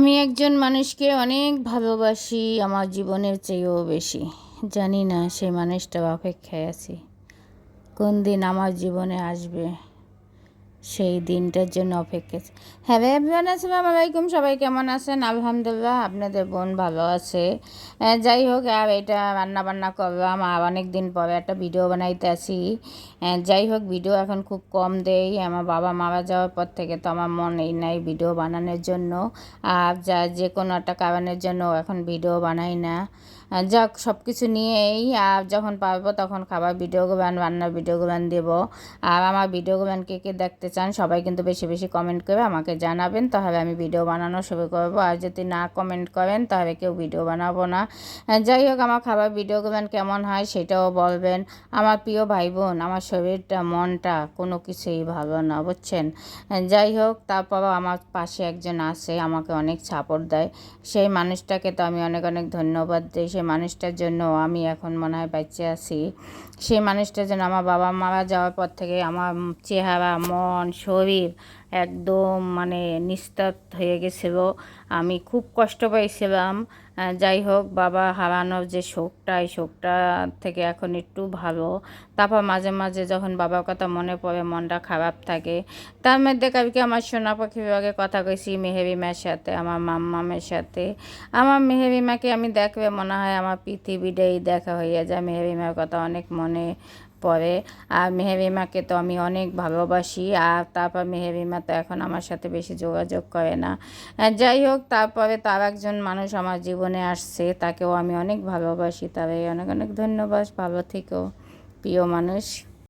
আমি একজন মানুষকে অনেক ভালোবাসি, আমার জীবনের চেয়েও বেশি। জানি না সেই মানুষটার অপেক্ষায় আছি, কোন দিন আমার জীবনে আসবে, সেই দিনটার জন্য অপেক্ষা। হ্যালো এভরিওয়ান, আসসালামু আলাইকুম। সবাই কেমন আছেন? আলহামদুলিল্লাহ, আপনাদের বোন ভালো আছে। যাই হোক, আর এটা রান্না বান্না করলাম, আর অনেক দিন পরে একটা ভিডিও বানাইতে আসি। যাই হোক, ভিডিও এখন খুব কম দেই। আমার বাবা মারা যাওয়ার পর থেকে তো আমার মনেই নাই ভিডিও বানানোর জন্য, আর যে কোনো একটা কারণের জন্য এখন ভিডিও বানাই না। যাক, সব কিছু নিয়েই আর যখন পারবো তখন খাবার ভিডিওগুলো, রান্নার ভিডিওগুলো দেবো। আর আমার ভিডিওগুলো কে কে দেখতে চান সবাই কিন্তু বেশি বেশি কমেন্ট করে আমাকে জানাবেন, তাহলে আমি ভিডিও বানানো শুরু করবো। আর যদি না কমেন্ট করেন তাহলে কেউ ভিডিও বানাবো না। যাই হোক, আমার খাবার ভিডিওগুলো কেমন হয় সেটাও বলবেন। আমার প্রিয় ভাই বোন, আমার শরীরটা মনটা কোনো কিছুই ভালো না, বুঝছেন। যাই হোক, তারপরও আমার পাশে একজন আছে, আমাকে অনেক সাপোর্ট দেয়। সেই মানুষটাকে তো আমি অনেক অনেক ধন্যবাদ দিই। সেই মানুষটার জন্য আমি এখন মনে হয় বেঁচে আছি। সেই মানুষটার জন্য আমার বাবা মারা যাওয়ার পর থেকে আমার চেহারা, মন, শরীর একদম মানে নিস্তেজ হয়ে গেছিল। আমি খুব কষ্ট পাইছিলাম। যাই হোক, বাবা হারানোর যে শোকটা, এই শোকটা থেকে এখন একটু ভালো। তারপর মাঝে মাঝে যখন বাবার কথা মনে পড়ে মনটা খারাপ থাকে। তার মধ্যে কালকে আমার সোনা পাখি বিভাগে কথা কইছি মেহেরিমার সাথে, আমার মাম্মামের সাথে। আমার মেহেরিমাকে আমি দেখলে মনে হয় আমার পৃথিবীটাই দেখা হইয়া যায়। মেহেরিমার কথা অনেক মনে পড়ে। আর মেহেরিমাকে তো আমি অনেক ভালোবাসি। আর তারপর মেহেরিমা তো এখন আমার সাথে বেশি যোগাযোগ করে না। যাই হোক, তারপরে তার একজন মানুষ আমার জীবনে আসছে, তাকেও আমি অনেক ভালোবাসি। তারে অনেক অনেক ধন্যবাদ। ভালো থেকো প্রিয় মানুষ।